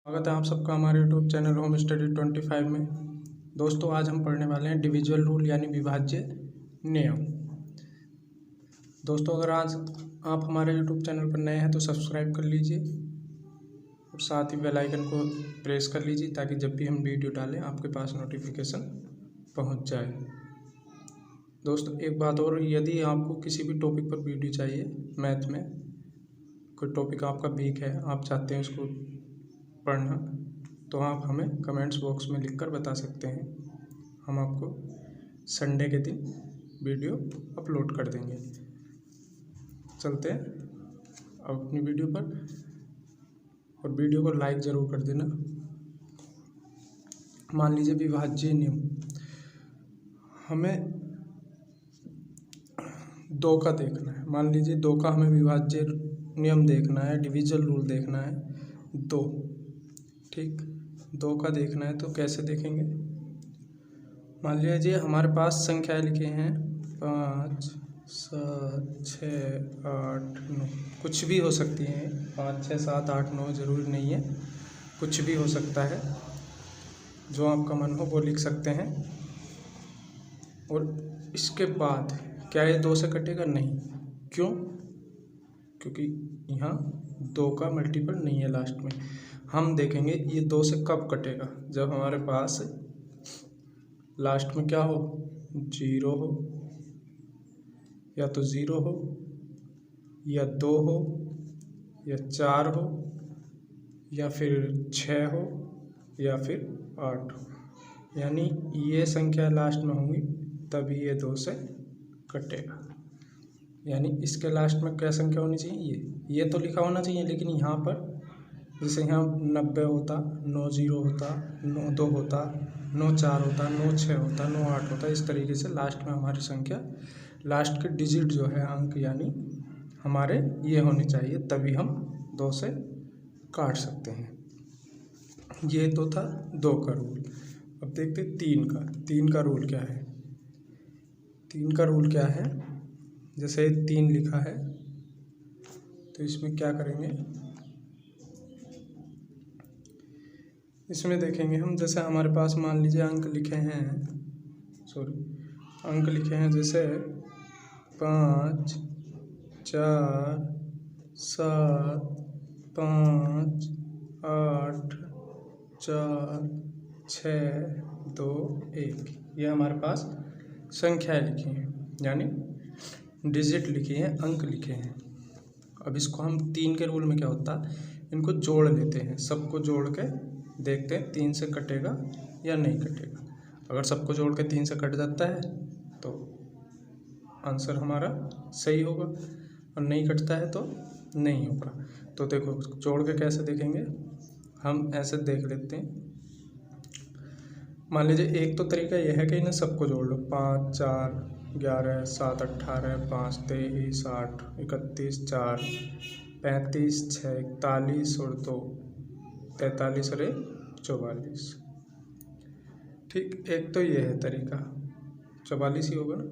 स्वागत है आप सबका हमारे यूट्यूब चैनल होम स्टडी 25 में। दोस्तों आज हम पढ़ने वाले हैं डिविजुअल रूल यानी विभाज्य नियम। दोस्तों अगर आज आप हमारे यूट्यूब चैनल पर नए हैं तो सब्सक्राइब कर लीजिए और साथ ही बेल आइकन को प्रेस कर लीजिए ताकि जब भी हम वीडियो डालें आपके पास नोटिफिकेशन पहुंच जाए। दोस्तों एक बात और, यदि आपको किसी भी टॉपिक पर वीडियो चाहिए, मैथ में कोई टॉपिक आपका वीक है, आप चाहते हैं उसको पढ़ना, तो आप हमें कमेंट्स बॉक्स में लिखकर बता सकते हैं। हम आपको संडे के दिन वीडियो अपलोड कर देंगे। चलते हैं अब अपनी वीडियो पर, और वीडियो को लाइक ज़रूर कर देना। मान लीजिए विभाज्य नियम, हमें 2 का देखना है। मान लीजिए 2 का हमें विभाज्य नियम देखना है, डिविजल रूल देखना है 2। ठीक, 2 का देखना है तो कैसे देखेंगे? मान लीजिए हमारे पास संख्याएं लिखे हैं 5, 7, 6, 8, 9, कुछ भी हो सकती हैं। 5, 6, 7, 8, 9 ज़रूरी नहीं है, कुछ भी हो सकता है। जो आपका मन हो वो लिख सकते हैं। और इसके बाद क्या ये 2 से कटेगा? नहीं। क्यों? क्योंकि यहाँ 2 का मल्टीपल नहीं है लास्ट में। हम देखेंगे ये 2 से कब कटेगा, जब हमारे पास लास्ट में क्या हो, 0 हो, या तो 0 हो, या 2 हो, या 4 हो, या फिर 6 हो, या फिर 8 हो। यानी ये संख्या लास्ट में होंगी तभी ये 2 से कटेगा। यानी इसके लास्ट में क्या संख्या होनी चाहिए? ये तो लिखा होना चाहिए, लेकिन यहाँ पर जैसे यहाँ 90 होता, 90 होता, 92 होता, 94 होता, 96 होता, 98 होता, इस तरीके से लास्ट में हमारी संख्या, लास्ट के डिजिट जो है अंक यानी हमारे ये होने चाहिए, तभी हम 2 से काट सकते हैं। ये तो था 2 का रूल। अब देखते 3 का रूल क्या है। 3 का रूल क्या है? जैसे 3 लिखा है तो इसमें क्या करेंगे, इसमें देखेंगे हम, जैसे हमारे पास मान लीजिए अंक लिखे हैं, अंक लिखे हैं जैसे 5, 4, 7, 5, 8, 4, 6, 2, 1। ये हमारे पास संख्याएं लिखी हैं, यानी डिजिट लिखी हैं, अंक लिखे हैं। अब इसको हम 3 के रूल में क्या होता है, इनको जोड़ लेते हैं, सबको जोड़ के देखते हैं 3 से कटेगा या नहीं कटेगा। अगर सबको जोड़ के 3 से कट जाता है तो आंसर हमारा सही होगा, और नहीं कटता है तो नहीं होगा। तो देखो जोड़ के कैसे देखेंगे, हम ऐसे देख लेते हैं। मान लीजिए एक तो तरीका यह है कि इन्हें सबको जोड़ लो, 5, 4, 11, 7, 18, 5, 23, 8, 31, 4, 35, 6, 41 और 2, 43 और 44। ठीक, एक तो ये है तरीका, 44 ही होगा ना।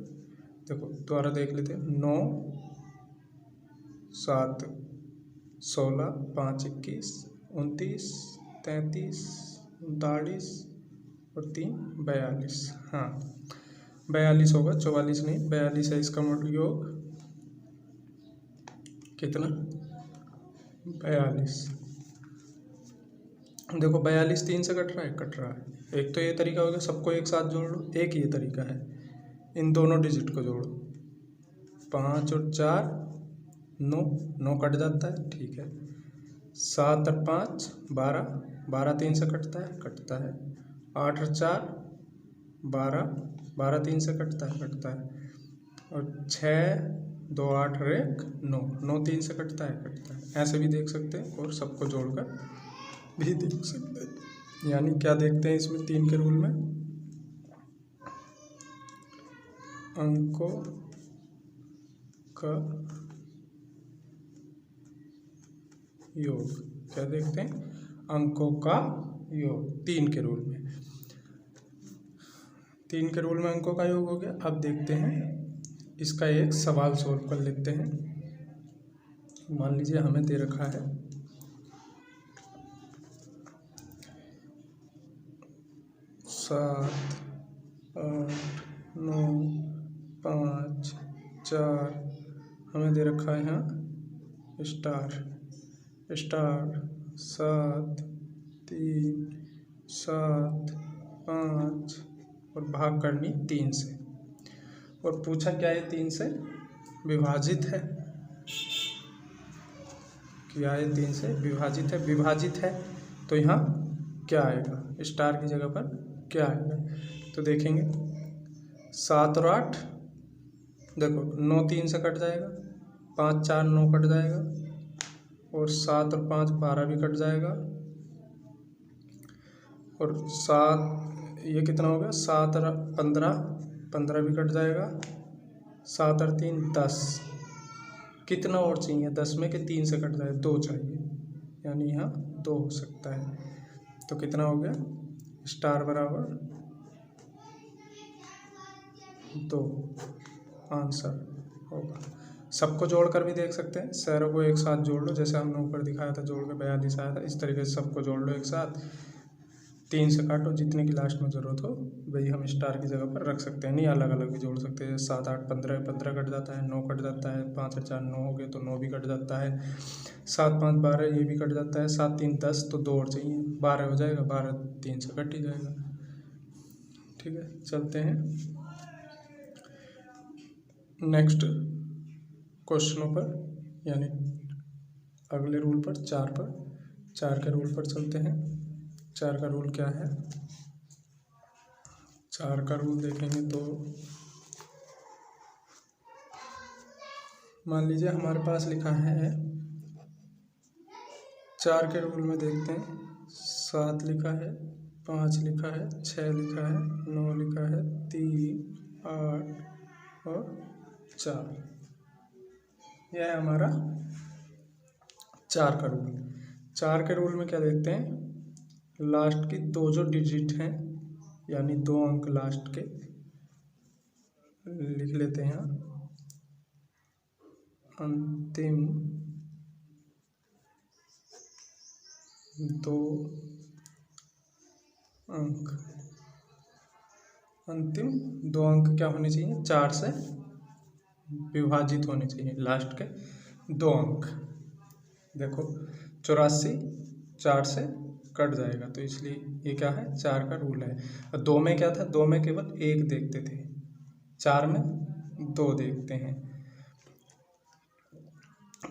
देखो दोबारा देख लेते हैं, 9, 7, 16, 5, 21, 29, 33, 39 और 3, 42। हाँ 42 होगा, 44 नहीं, 42 है। इसका योग कितना? 42। देखो 42 3 से कट रहा है। एक तो ये तरीका हो गया, सबको एक साथ जोड़ लो। एक ये तरीका है, इन दोनों डिजिट को जोड़ो, 5 और 4, 9 कट जाता है, ठीक है। 7 और 5, 12, 12 3 से कटता है। 8 और 4, 12, 12 3 से कटता है। और 6, 2, 8 और 1, 9 3 से कटता है। ऐसे भी देख सकते हैं और सबको जोड़कर भी देख सकते हैं। यानी क्या देखते हैं इसमें 3 के रूल में, अंकों का योग। क्या देखते हैं? अंकों का योग। 3 के रूल में, 3 के रूल में अंकों का योग हो गया। अब देखते हैं इसका एक सवाल सोल्व कर लेते हैं। मान लीजिए हमें दे रखा है 7 8 9 5 4 हमें दे रखा है यहाँ स्टार 7 3 7 5 और भाग करनी 3 से, और पूछा क्या है 3 से विभाजित है, क्या है 3 से विभाजित है तो यहाँ क्या आएगा, स्टार की जगह पर क्या आएगा। तो देखेंगे 7 और 8, देखो 9 3 से कट जाएगा, 5 4 9 कट जाएगा, और 7 और 5 12 भी कट जाएगा, और 7 ये कितना हो गया, 7 और 15 भी कट जाएगा, 7 और 3 10, कितना और चाहिए 10 में कि 3 से कट जाए, 2 चाहिए, यानी यहाँ 2 हो सकता है। तो कितना हो गया, स्टार बराबर 2 आंसर होगा। सबको जोड़कर भी देख सकते हैं, शहरों को एक साथ जोड़ लो, जैसे हमने ऊपर दिखाया था जोड़ के 42 आया था, इस तरीके से सबको जोड़ लो एक साथ, 3 से काटो, जितने की लास्ट में ज़रूरत हो वही हम स्टार की जगह पर रख सकते हैं, नहीं अलग अलग भी जोड़ सकते हैं। 7 8 15 कट जाता है, 9 कट जाता है, 5 और 4 9 हो गए तो 9 भी कट जाता है, 7 5 12 ये भी कट जाता है, 7 3 10 तो 2 और चाहिए, 12 हो जाएगा, 12 3 से कट ही जाएगा। ठीक है, चलते हैं नेक्स्ट क्वेश्चनों पर, यानी अगले रूल पर, 4 के रूल पर चलते हैं। 4 का रूल क्या है, 4 का रूल देखेंगे तो मान लीजिए हमारे पास लिखा है, 4 के रूल में देखते हैं, 7 लिखा है, 5 लिखा है, 6 लिखा है, 9 लिखा है, 3 8 और 4, यह है हमारा 4 का रूल। 4 के रूल में क्या देखते हैं, लास्ट की 2 जो डिजिट हैं, यानी 2 अंक लास्ट के लिख लेते हैं, अंतिम 2 अंक, अंतिम 2 अंक क्या होने चाहिए, 4 से विभाजित होने चाहिए, लास्ट के 2 अंक। देखो 84 4 से कट जाएगा, तो इसलिए ये क्या है, 4 का रूल है। 2 में क्या था, 2 में केवल 1 देखते थे, 4 में 2 देखते हैं।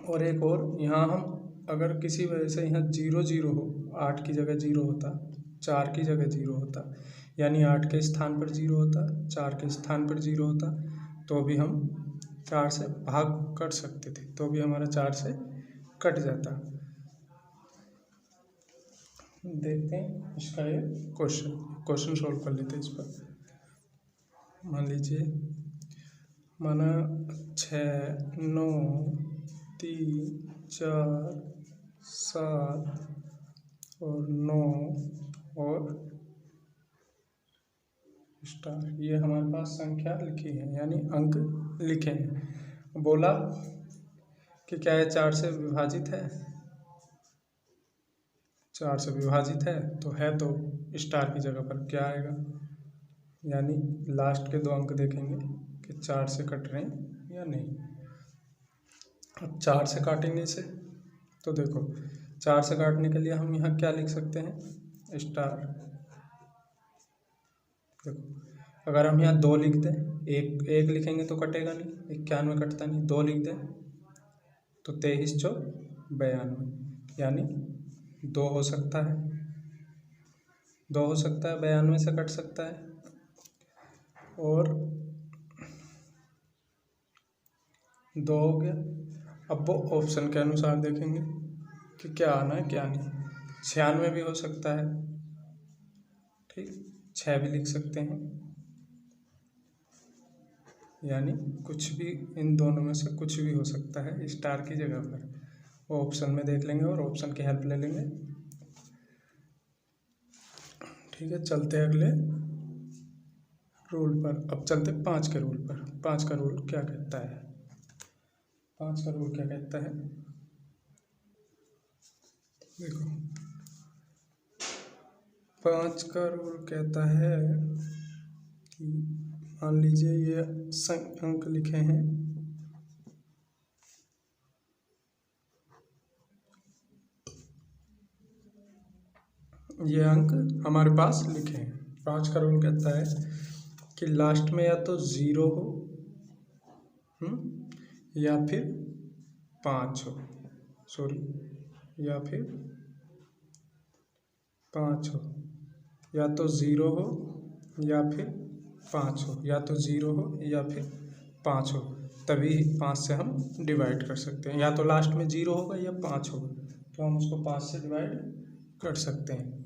और एक और, यहाँ हम अगर किसी वजह से यहाँ 0 0 हो, 8 की जगह 0 होता, 4 की जगह 0 होता, यानी 8 के स्थान पर 0 होता, 4 के स्थान पर 0 होता, तो भी हम 4 से भाग कर सकते थे, तो भी हमारा 4 से कट जाता। देखते हैं इसका ये क्वेश्चन सॉल्व कर लेते हैं इस पर। मान लीजिए, माना 6 9 3 4 7 और 9 और स्टार, ये हमारे पास संख्या लिखी है, यानी अंक लिखे हैं। बोला कि क्या है, 4 से विभाजित है, 4 से विभाजित है तो स्टार की जगह पर क्या आएगा, यानी लास्ट के 2 अंक देखेंगे कि 4 से कट रहे हैं या नहीं। अब 4 से काटेंगे इसे, तो देखो 4 से काटने के लिए हम यहाँ क्या लिख सकते हैं, स्टार। देखो अगर हम यहाँ 2 लिख दें, एक लिखेंगे तो कटेगा नहीं, 91 कटता नहीं, 2 लिख दें तो 23 4 92, यानी 2 हो सकता है, 2 हो सकता है, 92 से कट सकता है। और 2 हो गया। अब वो ऑप्शन के अनुसार देखेंगे कि क्या आना है क्या नहीं। 96 भी हो सकता है, ठीक, 6 भी लिख सकते हैं, यानी कुछ भी, इन दोनों में से कुछ भी हो सकता है स्टार की जगह पर। वो ऑप्शन में देख लेंगे और ऑप्शन की हेल्प ले लेंगे। ठीक है, चलते हैं अगले रूल पर। अब चलते 5 के रूल पर। 5 का रूल क्या कहता है, 5 का रूल क्या कहता है, देखो 5 का रूल कहता है कि मान लीजिए ये अंक लिखे हैं, ये अंक हमारे पास लिखे हैं। 5 का रूल कहता है कि लास्ट में या तो 0 हो या फिर 5 हो, या फिर 5 हो, या तो 0 हो या फिर 5 हो, या तो 0 हो या फिर 5 हो, तभी 5 से हम डिवाइड कर सकते हैं। या तो लास्ट में 0 होगा या 5 होगा, तो हम उसको 5 से डिवाइड कर सकते हैं।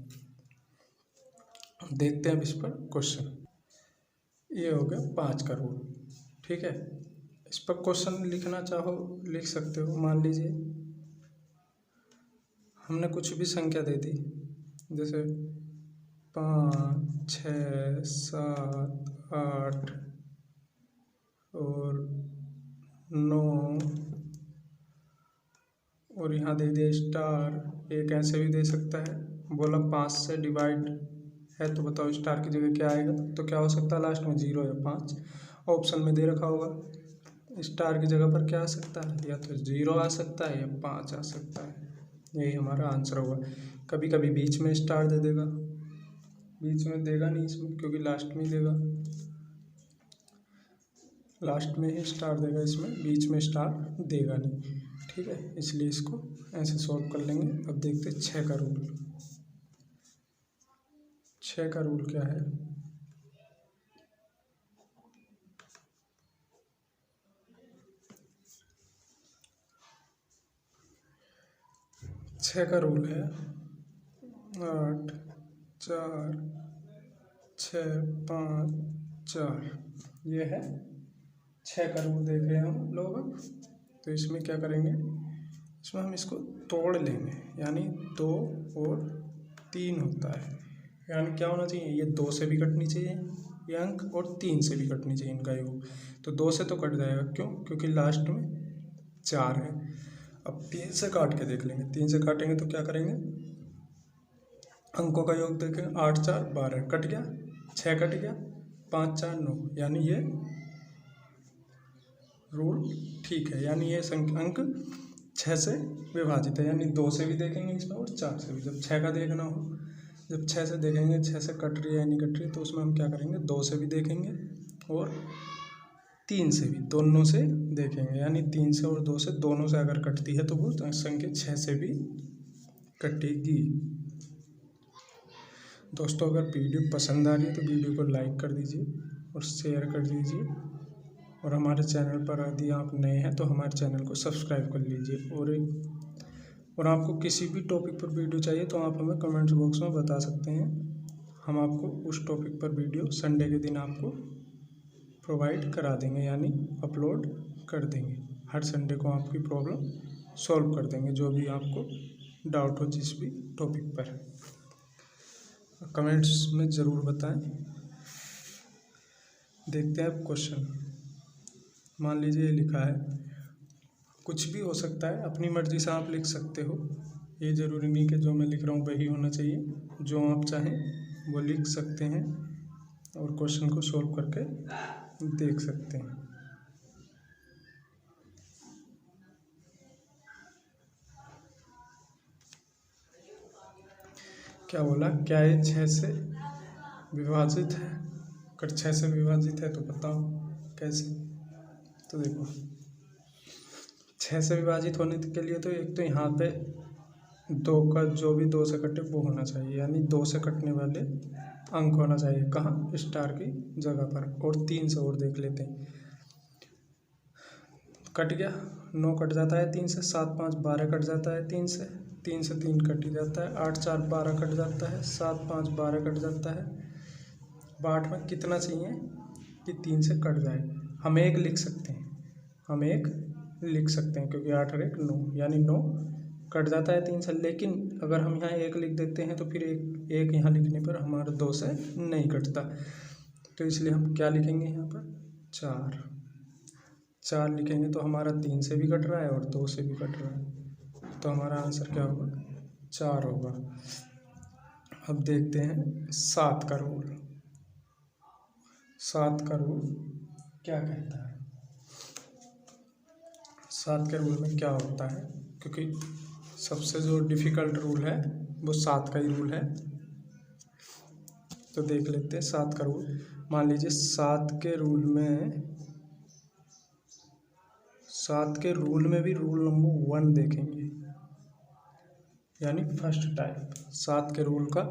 देखते हैं अब इस पर क्वेश्चन। ये हो गया 5 का रूल, ठीक है। इस पर क्वेश्चन लिखना चाहो लिख सकते हो। मान लीजिए हमने कुछ भी संख्या दे दी, जैसे 5, 6, 7, 8 और 9, और यहाँ दे दिया स्टार। एक ऐसे भी दे सकता है। बोला 5 से डिवाइड है, तो बताओ स्टार की जगह क्या आएगा। तो क्या हो सकता है लास्ट में 0 या 5। ऑप्शन में दे रखा होगा स्टार की जगह पर क्या आ सकता है, या तो 0 आ सकता है या 5 आ सकता है। यही हमारा आंसर होगा। कभी कभी बीच में स्टार दे देगा, बीच में देगा नहीं इसमें, क्योंकि लास्ट में देगा, लास्ट में ही स्टार देगा, इसमें बीच में स्टार देगा नहीं, ठीक है। इसलिए इसको ऐसे सॉल्व कर लेंगे। अब देखते हैं 6 का रूल। 6 का रूल क्या है। छः का रूल है 8, 4, 6, 5, 4। ये है 6 का रूल। देख रहे हैं हम लोग। तो इसमें क्या करेंगे, इसमें हम इसको तोड़ लेंगे, यानी 2 और 3 होता है। यानी क्या होना चाहिए, ये 2 से भी कटनी चाहिए ये अंक, और 3 से भी कटनी चाहिए इनका योग। तो 2 से तो कट जाएगा, क्यों, क्योंकि लास्ट में 4 है। अब 3 से काट के देख लेंगे। 3 से काटेंगे तो क्या करेंगे, अंकों का योग देखेंगे। 8, 4, 12 कट गया, 6 कट गया, 5, 4, 9, यानी ये रूल ठीक है। यानी ये अंक 6 से विभाजित है। यानी 2 से भी देखेंगे इसमें और 4 से भी। जब 6 का देखना हो, जब 6 से देखेंगे 6 से कट रही है या नहीं कट रही है, तो उसमें हम क्या करेंगे, 2 से भी देखेंगे और 3 से भी, दोनों से देखेंगे। यानी 3 से और 2 से, दोनों से अगर कटती है तो वो संख्या 6 से भी कटेगी। दोस्तों अगर वीडियो पसंद आ रही है तो वीडियो को लाइक कर दीजिए और शेयर कर दीजिए, और हमारे चैनल पर यदि आप नए हैं तो हमारे चैनल को सब्सक्राइब कर लीजिए। और आपको किसी भी टॉपिक पर वीडियो चाहिए तो आप हमें कमेंट बॉक्स में बता सकते हैं। हम आपको उस टॉपिक पर वीडियो संडे के दिन आपको प्रोवाइड करा देंगे, यानी अपलोड कर देंगे। हर संडे को आपकी प्रॉब्लम सॉल्व कर देंगे, जो भी आपको डाउट हो जिस भी टॉपिक पर। कमेंट्स में ज़रूर बताएं। देखते हैं अब क्वेश्चन। मान लीजिए लिखा है, कुछ भी हो सकता है, अपनी मर्ज़ी से आप लिख सकते हो। ये ज़रूरी नहीं कि जो मैं लिख रहा हूँ वही होना चाहिए। जो आप चाहें वो लिख सकते हैं और क्वेश्चन को सॉल्व करके देख सकते हैं। क्या बोला, क्या ये 6 से विभाजित है। अगर 6 से विभाजित है तो बताओ कैसे। तो देखो 6 से विभाजित होने के लिए तो एक तो यहाँ पे 2 का जो भी 2 से कटे वो होना चाहिए, यानी 2 से कटने वाले अंक होना चाहिए। कहाँ, स्टार की जगह पर। और 3 से और देख लेते हैं। कट गया, 9 कट जाता है 3 से, 7, 5, 12 कट जाता है 3 से, 3 से 3 कट ही जाता है, 8, 4, 12 कट जाता है, 7, 5, 12 कट जाता है। 8 में कितना चाहिए कि 3 से कट जाए। हम एक लिख सकते हैं, हम एक लिख सकते हैं, क्योंकि 8 और 1 9, यानी 9 कट जाता है 3 से। लेकिन अगर हम यहाँ एक लिख देते हैं तो फिर एक यहाँ लिखने पर हमारा 2 से नहीं कटता। तो इसलिए हम क्या लिखेंगे यहाँ पर, 4 लिखेंगे तो हमारा 3 से भी कट रहा है और 2 से भी कट रहा है। तो हमारा आंसर क्या होगा, 4 होगा। अब देखते हैं 7 का रूल। 7 का रूल क्या कहता है? 7 के रूल में क्या होता है, क्योंकि सबसे जो डिफ़िकल्ट रूल है वो 7 का ही रूल है। तो देख लेते हैं 7 का रूल। मान लीजिए 7 के रूल में भी रूल नंबर 1 देखेंगे, यानी फर्स्ट टाइप। 7 के रूल का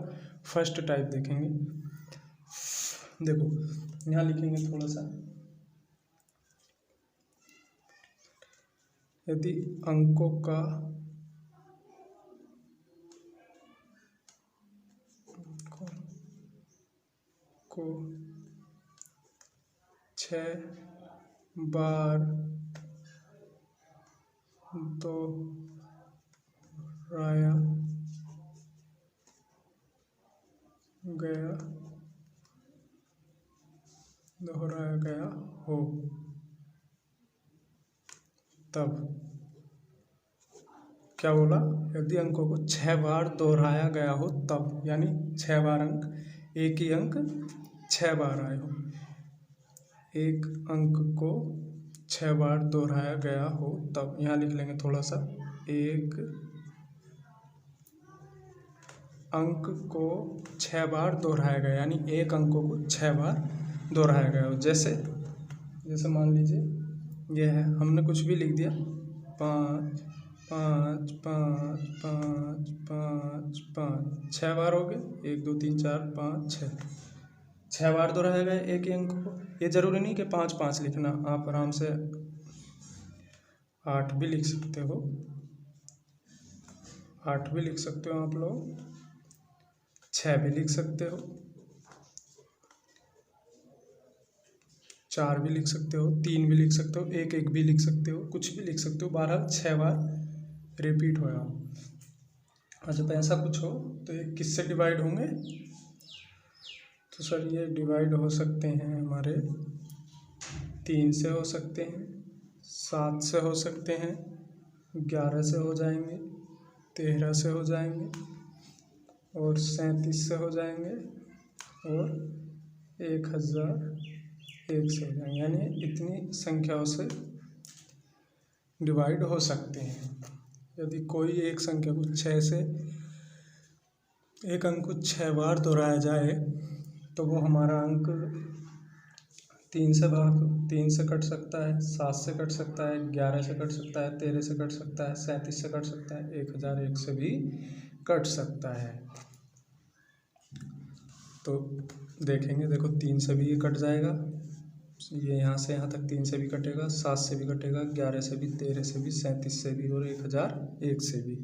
फर्स्ट टाइप देखेंगे। देखो यहाँ लिखेंगे थोड़ा सा, यदि अंकों को 6 बार दोहराया गया हो तब, क्या बोला? यदि अंकों को 6 बार दोहराया गया हो तब, यानी 6 बार अंक, एक ही अंक 6 बार आए हो। एक अंक को 6 बार दोहराया गया हो तब, यहाँ लिख लेंगे थोड़ा सा, एक अंक को 6 बार दोहराया गया, यानी एक अंकों को 6 बार दोहराया गया हो। जैसे मान लीजिए यह है, हमने कुछ भी लिख दिया, 5 5 5 5 5 5, 6 बार हो गए, 1 2 3 4 5 6 बार दोहराया गया एक ही अंक को। ये जरूरी नहीं कि 5 5 लिखना, आप आराम से 8 भी लिख सकते हो, 8 भी लिख सकते हो आप लोग, 6 भी लिख सकते हो, 4 भी लिख सकते हो, 3 भी लिख सकते हो, 1 1 भी लिख सकते हो, कुछ भी लिख सकते हो। 12 6 बार रिपीट होगा। और जब ऐसा कुछ हो तो ये किससे डिवाइड होंगे? तो सर ये डिवाइड हो सकते हैं हमारे 3 से हो सकते हैं, 7 से हो सकते हैं, 11 से हो जाएंगे, 13 से हो जाएंगे, और 37 से हो जाएंगे, और 1001 से हो जाएंगे। यानी इतनी संख्याओं से डिवाइड हो सकते हैं। यदि कोई एक संख्या को 6 से, एक अंक को 6 बार दोहराया जाए तो वो हमारा अंक 3 से कट सकता है, 7 से कट सकता है, 11 से कट सकता है, 13 से कट सकता है, 37 से कट सकता है, 1001 से भी कट सकता है। तो देखेंगे, देखो 3 से भी ये कट जाएगा, ये यहाँ से यहाँ तक 3 से भी कटेगा, 7 से भी कटेगा, 11 से भी, 13 से भी, 37 से भी, और 1001 से भी।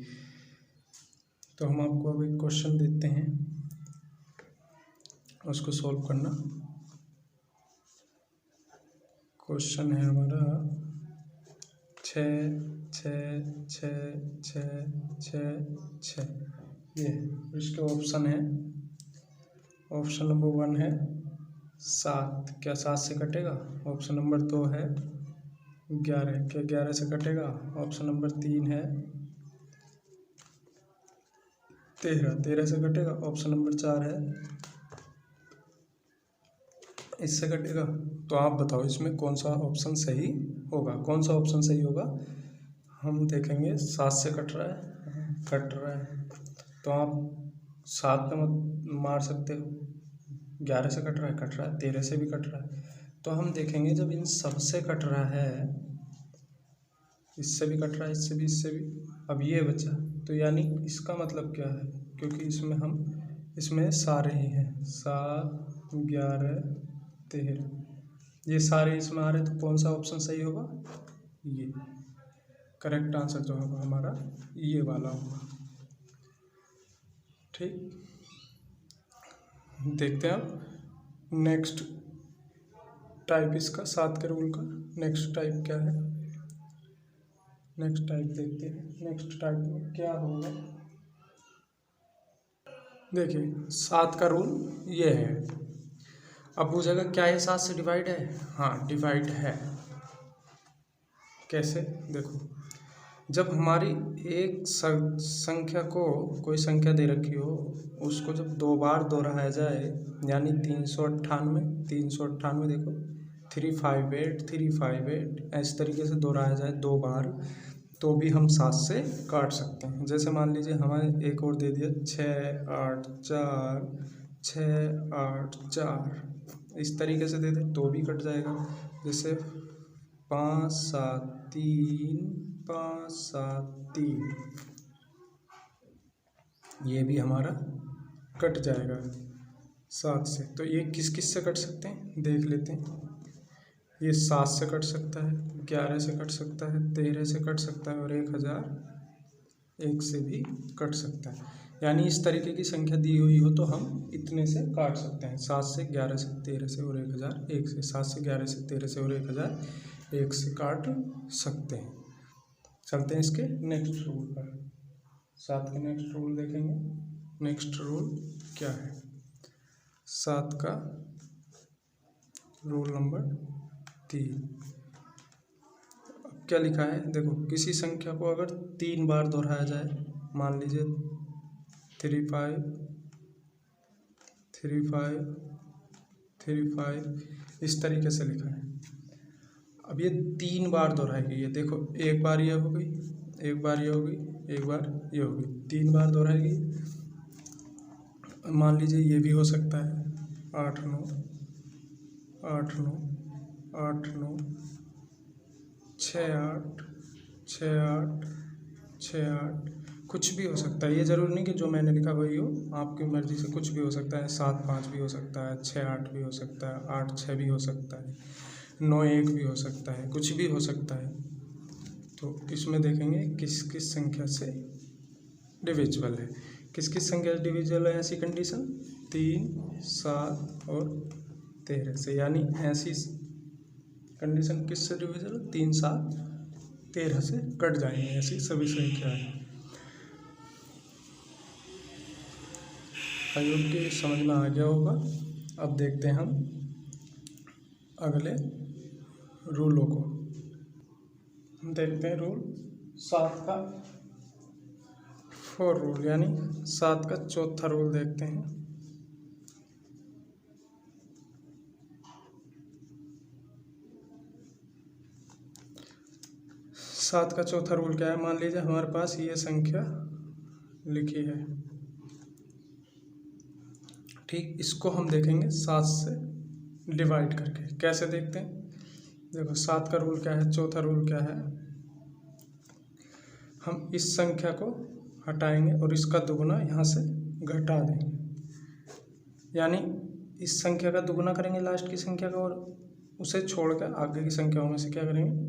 तो हम आपको अब एक क्वेश्चन देते हैं, उसको सॉल्व करना। क्वेश्चन है हमारा 6 6 6 6 6 6, ये इसके ऑप्शन है। ऑप्शन नंबर 1 है 7, क्या 7 से कटेगा? ऑप्शन नंबर 2 है 11, क्या 11 से कटेगा? ऑप्शन नंबर 3 है 13 से कटेगा। ऑप्शन नंबर 4 है इससे कटेगा। तो आप बताओ इसमें कौन सा ऑप्शन सही होगा? कौन सा ऑप्शन सही होगा? हम देखेंगे 7 से कट रहा है, तो आप 7 पे मत मार सकते हो। 11 से कट रहा है, 13 से भी कट रहा है। तो हम देखेंगे जब इन सब से कट रहा है, इससे भी कट रहा है, इससे भी, इससे भी, अब ये बचा, तो यानी इसका मतलब क्या है? क्योंकि इसमें सारे ही हैं, 7 11 13, ये सारे इसमें आ रहे, तो कौन सा ऑप्शन सही होगा? ये करेक्ट आंसर जो होगा हमारा ये वाला होगा। ठीक, देखते हैं अब नेक्स्ट टाइप इसका, 7 के रूल का नेक्स्ट टाइप क्या है। नेक्स्ट टाइप देखते हैं, नेक्स्ट टाइप में क्या होगा। देखिए 7 का रूल ये है। अब पूछेगा क्या ये 7 से डिवाइड है? हाँ डिवाइड है। कैसे? देखो जब हमारी एक संख्या को, कोई संख्या दे रखी हो, उसको जब दो बार दोहराया जाए, यानी 398 देखो 358 इस तरीके से दोहराया जाए दो बार, तो भी हम 7 से काट सकते हैं। जैसे मान लीजिए हमें एक और दे दिया 6 8 4 इस तरीके से दे दे तो भी कट जाएगा। जैसे 5 7 3 ये भी हमारा कट जाएगा 7 से। तो ये किस किस से कट सकते हैं देख लेते हैं। ये 7 से कट सकता है, 11 से कट सकता है, 13 से कट सकता है और 1001 से भी कट सकता है। यानी इस तरीके की संख्या दी हुई हो तो हम इतने से काट सकते हैं, 7 से 11 से 13 से और 1001 से, 7 से 11 से 13 से और 1001 से काट सकते हैं। चलते हैं इसके नेक्स्ट रूल पर। 7 के नेक्स्ट रूल देखेंगे। नेक्स्ट रूल क्या है? 7 का रूल नंबर 3। अब क्या लिखा है देखो, किसी संख्या को अगर 3 बार दोहराया जाए, मान लीजिए 35 इस तरीके से लिखा है। अब ये 3 बार दोहराएगी, ये देखो एक बार ये हो गई, एक बार ये हो गई, एक बार ये हो गई, 3 बार दोहराएगी। मान लीजिए ये भी हो सकता है 8 9 8 9 8 9 6 8 6 8 6 8 कुछ भी हो सकता है। ये ज़रूरी नहीं कि जो मैंने लिखा वही हो, आपकी मर्ज़ी से कुछ भी हो सकता है। 7 5 भी हो सकता है, 6 8 भी हो सकता है, 8 6 भी हो सकता है, 9 1 भी हो सकता है, कुछ भी हो सकता है। तो इसमें देखेंगे किस किस संख्या से डिविजिबल है। किस किस संख्या से डिविजिबल है ऐसी कंडीशन? 3 7 और 13 से। यानी ऐसी कंडीशन किस से डिविजिबल? 3 7 13 से कट जाएंगे ऐसी सभी संख्याएं। आई होप कि समझ में आ गया होगा। अब देखते हैं हम अगले रूलों को। देखते हैं रूल 7 का 4 रूल, यानी 7 का चौथा रूल देखते हैं। सात का चौथा रूल क्या है? मान लीजिए हमारे पास ये संख्या लिखी है, ठीक। इसको हम देखेंगे 7 से डिवाइड करके। कैसे देखते हैं? देखो 7 का रूल क्या है, चौथा रूल क्या है? हम इस संख्या को हटाएंगे और इसका दुगुना यहाँ से घटा देंगे। यानी इस संख्या का दुगुना करेंगे लास्ट की संख्या का, और उसे छोड़कर आगे की संख्याओं में से क्या करेंगे?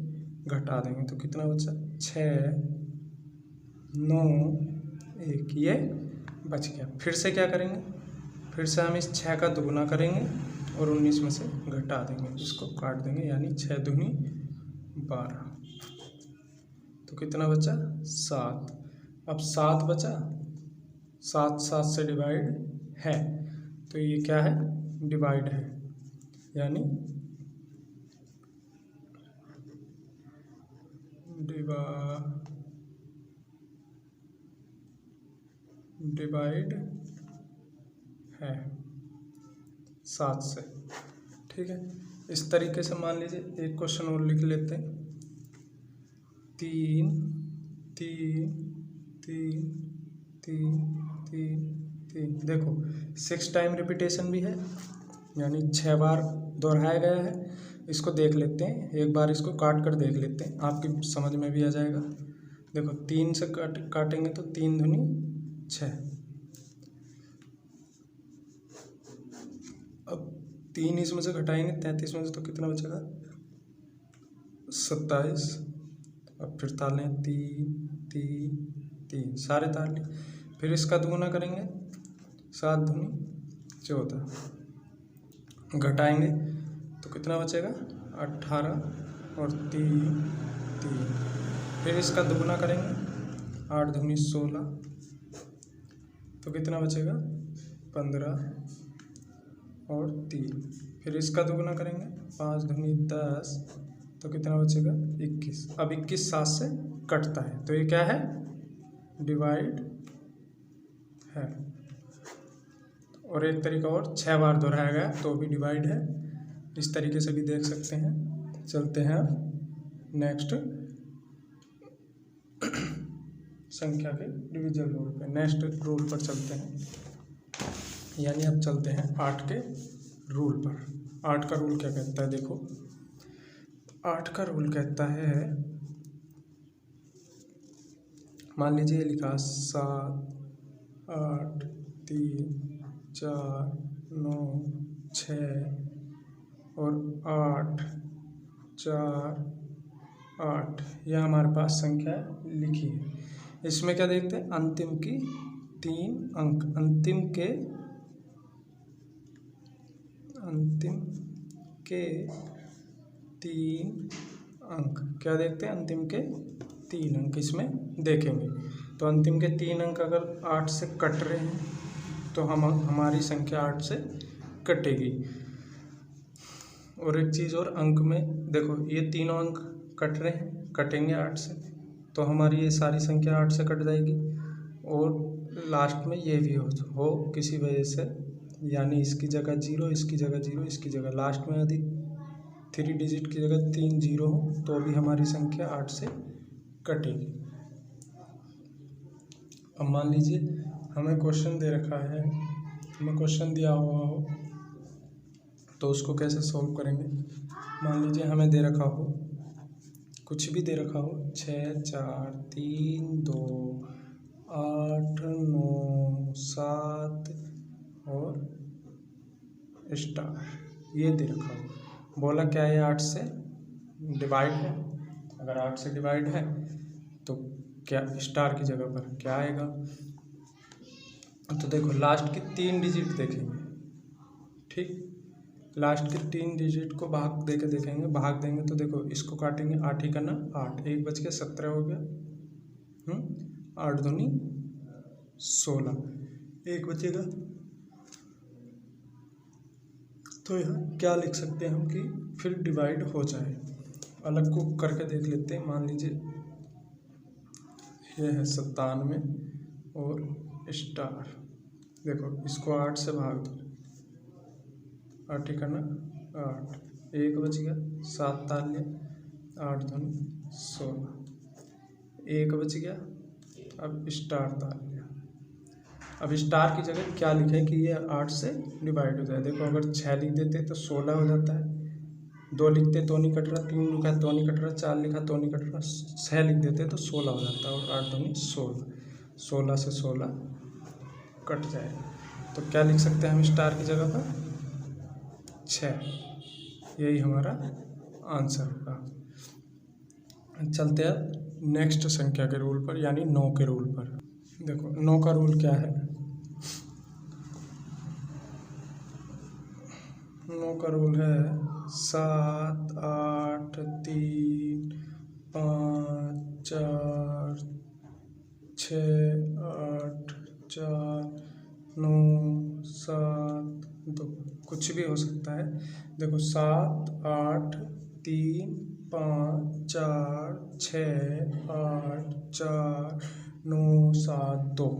घटा देंगे। तो कितना बचा? 6 9 1 ये बच गया। फिर से क्या करेंगे? फिर से हम इस 6 का दुगुना करेंगे और 19 में से घटा देंगे, इसको काट देंगे। यानी 6 दूनी 12। तो कितना बचा? 7। अब 7 बचा, 7 7 से डिवाइड है, तो ये क्या है? डिवाइड है। यानी डिवाइड है 7 से, ठीक है। इस तरीके से मान लीजिए एक क्वेश्चन और लिख लेते हैं। 3 3 3 3 3 3 देखो 6 टाइम रिपीटेशन भी है, यानी 6 बार दोहराया गया है। इसको देख लेते हैं, एक बार इसको काट कर देख लेते हैं, आपकी समझ में भी आ जाएगा। देखो 3 से काटेंगे तो 3 दूनी 6। अब 3 इसमें से घटाएंगे 33 में से, तो कितना बचेगा? 27। अब फिर ताल लें 3 3 3, सारे ताल लें। फिर इसका दुगुना करेंगे, 7 दूनी 14। घटाएंगे तो कितना बचेगा? 18 और 3 3। फिर इसका दुगुना करेंगे, 8 दूनी 16, तो कितना बचेगा? 15 और 3। फिर इसका दुगुना करेंगे, 5 दूनी 10, तो कितना बचेगा? 21। अब 21 7 से कटता है, तो ये क्या है, डिवाइड है। और एक तरीका और, 6 बार दोहराया गया तो भी डिवाइड है। इस तरीके से भी देख सकते हैं। चलते हैं नेक्स्ट संख्या के डिविजन रूल पे, नेक्स्ट रूल पर चलते हैं, यानी अब चलते हैं 8 के रूल पर। 8 का रूल क्या कहता है, देखो 8 का रूल कहता है, मान लीजिए लिखा 7 8 3 4 9 6 और 8 4 8, यह हमारे पास संख्या लिखी है। इसमें क्या देखते हैं, अंतिम की 3 अंक, अंतिम के 3 अंक, क्या देखते हैं, अंतिम के 3 अंक इसमें देखेंगे। तो अंतिम के 3 अंक अगर 8 से कट रहे हैं तो हमारी संख्या 8 से कटेगी। और एक चीज़ और, अंक में देखो ये तीनों अंक कट रहे हैं, कटेंगे 8 से, तो हमारी ये सारी संख्या 8 से कट जाएगी। और लास्ट में ये भी हो किसी वजह से, यानी इसकी जगह 0, इसकी जगह 0, इसकी जगह, लास्ट में यदि 3 डिजिट की जगह 3 0 हो तो भी हमारी संख्या 8 से कटेगी। अब मान लीजिए हमें क्वेश्चन दे रखा है, हमें क्वेश्चन दिया हुआ हो तो उसको कैसे सॉल्व करेंगे। मान लीजिए हमें दे रखा हो, कुछ भी दे रखा हो, 6 4 3 2 8 9 7 और स्टार, ये दे रखा हो। बोला क्या है, 8 से डिवाइड है। अगर 8 से डिवाइड है तो क्या स्टार की जगह पर क्या आएगा, तो देखो लास्ट की 3 डिजिट देखेंगे, ठीक, लास्ट के 3 डिजिट को भाग दे के देखेंगे, भाग देंगे तो देखो इसको काटेंगे, 8 ही करना 8, 1 बच के 17 हो गया, 8 दूनी 16, 1 बचेगा। तो यहाँ क्या लिख सकते हैं हम कि फिर डिवाइड हो जाए। अलग को करके देख लेते हैं। मान लीजिए ये है 97 और स्टार, देखो इसको 8 से भाग दो, 8 ही करना 8, 1 बच गया, 7 ताल लिया, 8 दूनी 16, 1 बच गया। अब स्टार ताल लिया। अब स्टार की जगह क्या लिखें कि ये 8 से डिवाइड हो जाए। देखो अगर 6 लिख देते तो 16 हो जाता है, 2 लिखते तो नहीं कट रहा, 3 लिखा तो नहीं कट रहा, 4 लिखा तो नहीं कट रहा, 6 लिख देते तो 16 हो जाता है, और 8 दूनी 16, 16 से 16 कट जाएगा। तो क्या लिख सकते हैं हम स्टार की जगह पर, 6, यही हमारा आंसर होगा। चलते हैं नेक्स्ट संख्या के रूल पर, यानी 9 के रूल पर। देखो 9 का रूल क्या है, 9 का रूल है 7 8 3 5 4 6 8 4 9 7 2, कुछ भी हो सकता है। देखो 7 8 3 5 4 6 8 4 9 7 2।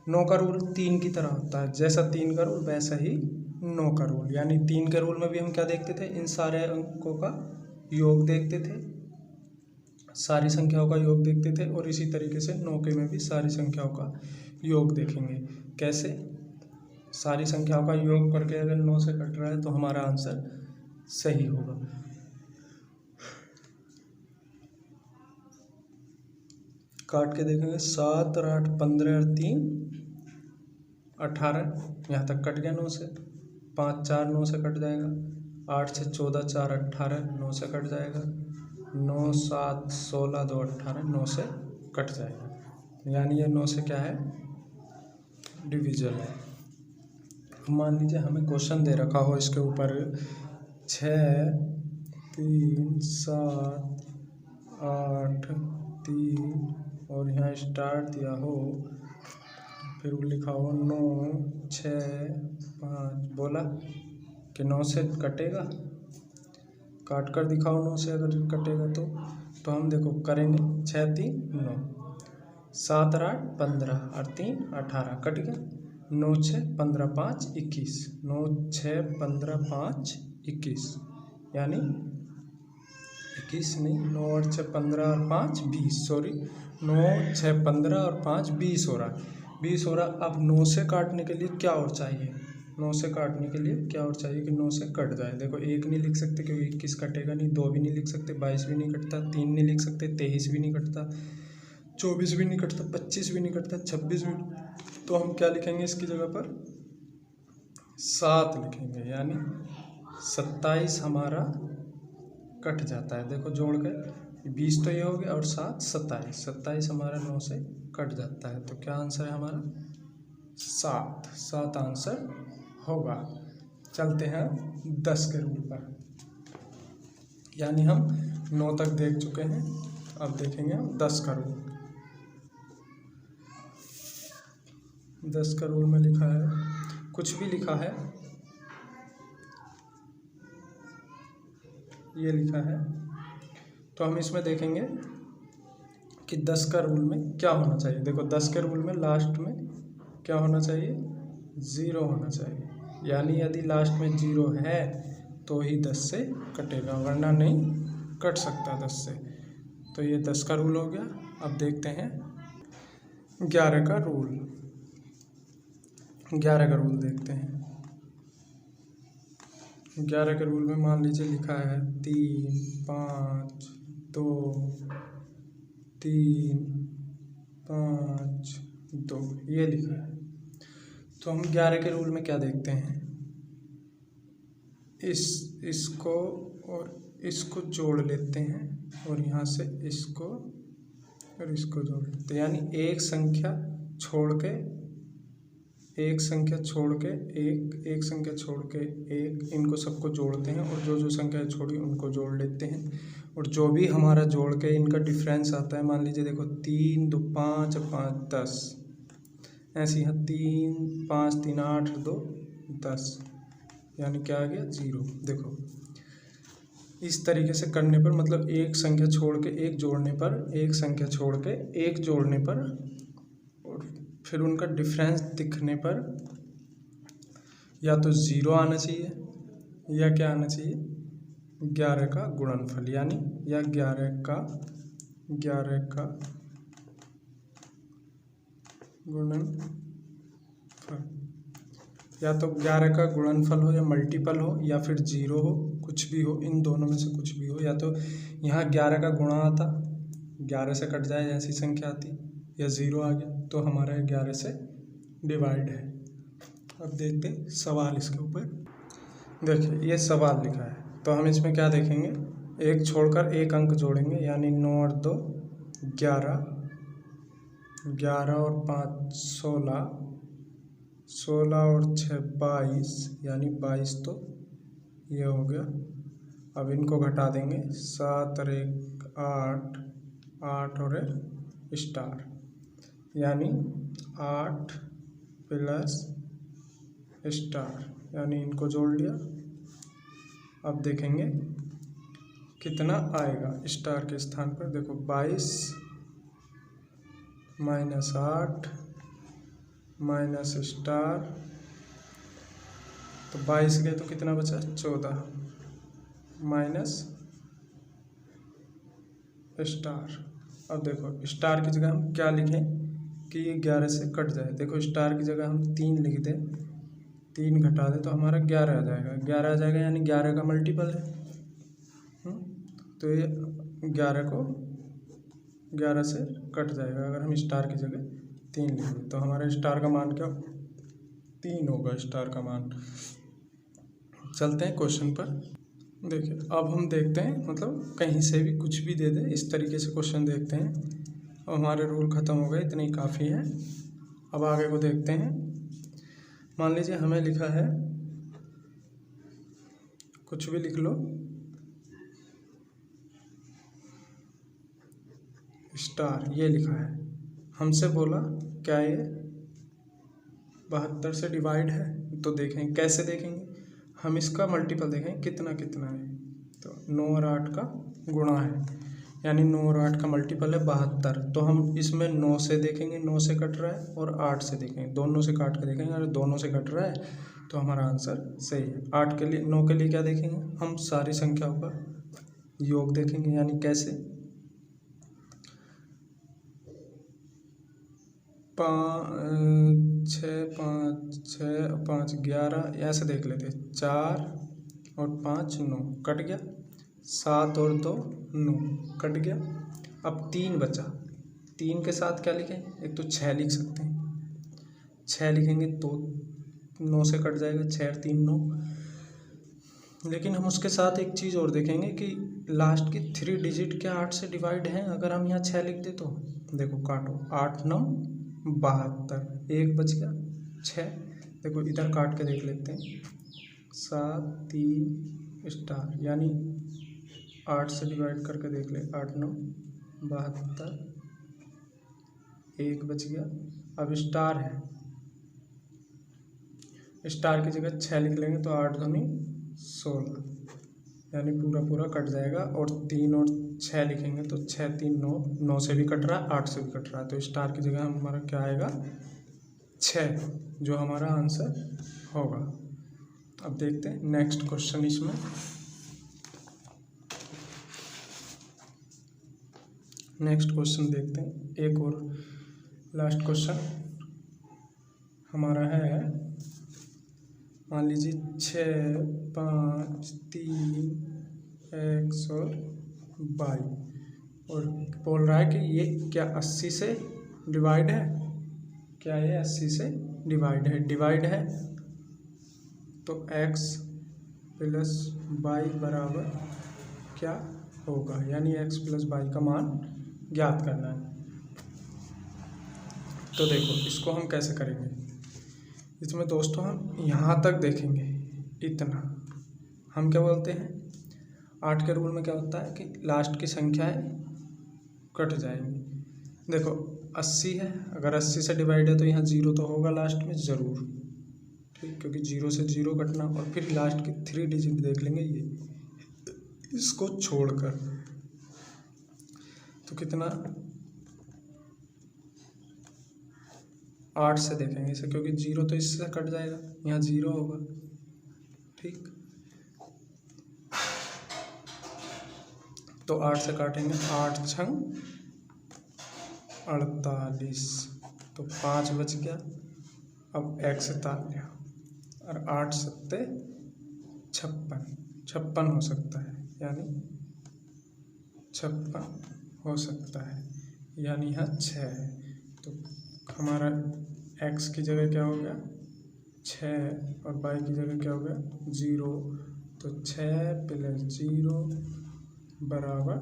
9 का रूल 3 की तरह होता है, जैसा 3 का रूल वैसा ही 9 का रूल। यानी 3 के रूल में भी हम क्या देखते थे, इन सारे अंकों का योग देखते थे, सारी संख्याओं का योग देखते थे, और इसी तरीके से 9 के में भी सारी संख्याओं का योग देखेंगे। कैसे, सारी संख्याओं का योग करके अगर 9 से कट रहा है तो हमारा आंसर सही होगा। काट के देखेंगे, 7 और 8 15 और 3 18, यहाँ तक कट गया 9 से। 5 4 9 से कट जाएगा, 8 से 14 4 18 9 से कट जाएगा, 9 7 16 2 18 9 से कट जाएगा। यानी ये 9 से क्या है, डिविजन है। मान लीजिए हमें क्वेश्चन दे रखा हो इसके ऊपर 6 3 7 8 3 और यहाँ स्टार दिया हो, फिर लिखा हो 9 6 5, बोला कि 9 से कटेगा, काट कर दिखाओ 9 से अगर कटेगा तो तो हम देखो करेंगे 6 3 9, 7 और 8 15 और 3 18 कट गया। 9 6 15 5 21, 9 6 15 5 21 यानी 21 नहीं, 9 और 6 15 और 5 20, सॉरी 9 6 15 और 5 20 हो रहा है, 20 हो रहा। अब 9 से काटने के लिए क्या और चाहिए, 9 से काटने के लिए क्या और चाहिए कि 9 से कट जाए। देखो 1 नहीं लिख सकते क्योंकि 21 कटेगा नहीं, 2 भी नहीं लिख सकते, 22 भी नहीं कटता, 3 नहीं लिख सकते, 23 भी नहीं कटता, 24 भी नहीं कटता, 25 भी नहीं कटता, 26 भी। तो हम क्या लिखेंगे इसकी जगह पर 7 लिखेंगे, यानी 27 हमारा कट जाता है। देखो जोड़ के 20 तो ये हो गया और 7 27, 27 हमारा 9 से कट जाता है। तो क्या आंसर है हमारा 7 आंसर होगा। चलते हैं 10 के रूल पर, यानी हम 9 तक देख चुके हैं, अब देखेंगे हम 10 का रूल। 10 का रूल में लिखा है, कुछ भी लिखा है, ये लिखा है, तो हम इसमें देखेंगे कि 10 का रूल में क्या होना चाहिए। देखो 10 के रूल में लास्ट में क्या होना चाहिए, 0 होना चाहिए, यानी यदि लास्ट में 0 है तो ही 10 से कटेगा, वरना नहीं कट सकता 10 से। तो ये 10 का रूल हो गया। अब देखते हैं 11 का रूल। 11 का रूल देखते हैं। 11 के रूल में मान लीजिए लिखा है 3 5 2 3 5 2, ये लिखा है। तो हम 11 के रूल में क्या देखते हैं, इसको और इसको जोड़ लेते हैं और यहाँ से इसको और इसको जोड़ लेते हैं, यानी एक संख्या छोड़ के एक, एक संख्या छोड़ के एक, इनको सबको जोड़ते हैं और जो संख्या छोड़ी उनको जोड़ लेते हैं, और जो भी हमारा जोड़ के इनका डिफरेंस आता है, मान लीजिए देखो 3 2 5 5 10, ऐसे यहाँ 3 5 3 8 2 10, यानी क्या आ गया 0। देखो इस तरीके से करने पर, मतलब एक संख्या छोड़ के एक जोड़ने पर, एक संख्या छोड़ के एक जोड़ने पर, और फिर उनका डिफरेंस दिखने पर या तो 0 आना चाहिए या क्या आना चाहिए, 11 का गुणनफल, यानी या 11 का गुणनफल, या तो 11 का गुणनफल हो या मल्टीपल हो या फिर 0 हो, कुछ भी हो, इन दोनों में से कुछ भी हो। या तो यहाँ 11 का गुणा आता, 11 से कट जाए ऐसी संख्या आती, या 0 आ गया तो हमारा 11 से डिवाइड है। अब देखते हैं सवाल इसके ऊपर। देखिए ये सवाल लिखा है, तो हम इसमें क्या देखेंगे, एक छोड़कर एक अंक जोड़ेंगे, यानी 9 और 2 11, 11 और 5 16, 16 और 6 22, यानी 22 तो ये हो गया। अब इनको घटा देंगे, 7 और 1 8, 8 और 1 स्टार, यानी 8 प्लस स्टार, यानी इनको जोड़ लिया। अब देखेंगे कितना आएगा स्टार के स्थान पर। देखो 22 माइनस 8 माइनस स्टार, तो 22 गए तो कितना बचा 14, माइनस स्टार। अब देखो स्टार की जगह हम क्या लिखें कि ये 11 से कट जाए। देखो स्टार की जगह हम 3 लिख दें, 3 घटा दें तो हमारा 11 आ जाएगा, 11 आ जाएगा, यानी 11 का मल्टीपल है। तो ये 11 को 11 से कट जाएगा अगर हम स्टार की जगह 3 लिख दें, तो हमारा स्टार का मान क्या 3 होगा, स्टार का मान। चलते हैं क्वेश्चन पर। देखिए अब हम देखते हैं, मतलब कहीं से भी कुछ भी दे दे, इस तरीके से क्वेश्चन देखते हैं। अब हमारे रूल ख़त्म हो गए, इतने ही काफ़ी है। अब आगे को देखते हैं। मान लीजिए हमें लिखा है, कुछ भी लिख लो, स्टार, ये लिखा है। हमसे बोला क्या ये 72 से डिवाइड है, तो देखें कैसे देखेंगे, हम इसका मल्टीपल देखें कितना कितना है, तो 9 और 8 का गुणा है, यानी 9 और 8 का मल्टीपल है 72। तो हम इसमें 9 से देखेंगे, 9 से कट रहा है, और 8 से देखेंगे, दोनों से काट के देखेंगे। अगर दोनों से कट रहा है तो हमारा आंसर सही है। 8 के लिए 9 के लिए क्या देखेंगे, हम सारी संख्याओं का योग देखेंगे। यानी कैसे, 6 5 6 5 11, ऐसे देख लेते। 4 और 5 9, कट गया। 7 और 2 9, कट गया। अब 3 बचा, 3 के साथ क्या लिखें, एक तो 6 लिख सकते हैं। 6 लिखेंगे तो 9 से कट जाएगा, 6 और 3 9। लेकिन हम उसके साथ एक चीज़ और देखेंगे कि लास्ट की 3 डिजिट क्या 8 से डिवाइड हैं। अगर हम यहाँ 6 लिख दे तो देखो, काटो, 8 9 72, एक बच गया 6। देखो इधर काट के देख लेते हैं, 7 3 स्टार, यानी 8 से डिवाइड करके देख ले, 8 9 72, एक बच गया। अब स्टार है, स्टार की जगह 6 लिख लेंगे तो 8 दूनी 16, यानी पूरा पूरा कट जाएगा। और 3 और 6 लिखेंगे तो 6 3 9, 9 से भी कट रहा है, 8 से भी कट रहा है, तो स्टार की जगह हमारा क्या आएगा, 6, जो हमारा आंसर होगा। अब देखते हैं नेक्स्ट क्वेश्चन। इसमें नेक्स्ट क्वेश्चन देखते हैं, एक और लास्ट क्वेश्चन हमारा है। मान लीजिए 6 5 3 122, और बोल रहा है कि ये क्या 80 से डिवाइड है, क्या ये 80 से डिवाइड है। डिवाइड है तो x प्लस वाई बराबर क्या होगा, यानी x प्लस वाई का मान ज्ञात करना है। तो देखो इसको हम कैसे करेंगे। इसमें दोस्तों हम यहाँ तक देखेंगे, इतना हम क्या बोलते हैं, 8 के रूल में क्या होता है कि लास्ट की संख्याएं कट जाएंगी। देखो 80 है, अगर 80 से डिवाइड है तो यहाँ 0 तो होगा लास्ट में ज़रूर, ठीक, क्योंकि 0 से 0 कटना। और फिर लास्ट की 3 डिजिट देख लेंगे, ये इसको छोड़कर, तो कितना 8 से देखेंगे इसे, क्योंकि 0 तो इससे कट जाएगा, यहाँ 0 होगा, ठीक। तो 8 से काटेंगे, 8 छंग 48, तो 5 बच गया। अब x ताल लिया, और 8 सत्ते 56 हो सकता है, यानी 56 हो सकता है, यानी यहाँ 6 है। तो हमारा x की जगह क्या हो गया 6, और y की जगह क्या हो गया 0, तो 6 प्लस 0 बराबर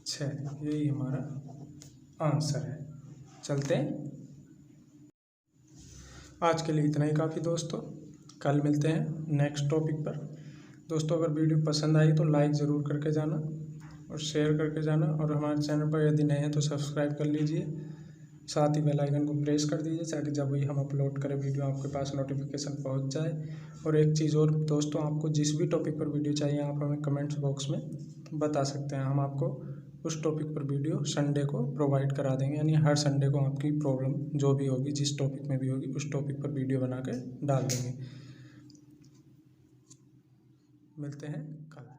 6, यही हमारा आंसर है। चलते हैं, आज के लिए इतना ही काफ़ी दोस्तों, कल मिलते हैं नेक्स्ट टॉपिक पर। दोस्तों अगर वीडियो पसंद आई तो लाइक ज़रूर करके जाना और शेयर करके जाना, और हमारे चैनल पर यदि नए हैं तो सब्सक्राइब कर लीजिए, साथ ही बेल आइकन को प्रेस कर दीजिए ताकि जब भी हम अपलोड करें वीडियो आपके पास नोटिफिकेशन पहुंच जाए। और एक चीज़ और दोस्तों, आपको जिस भी टॉपिक पर वीडियो चाहिए आप हमें कमेंट्स बॉक्स में बता सकते हैं, हम आपको उस टॉपिक पर वीडियो संडे को प्रोवाइड करा देंगे। यानी हर संडे को आपकी प्रॉब्लम जो भी होगी, जिस टॉपिक में भी होगी, उस टॉपिक पर वीडियो बना के डाल देंगे। मिलते हैं कल।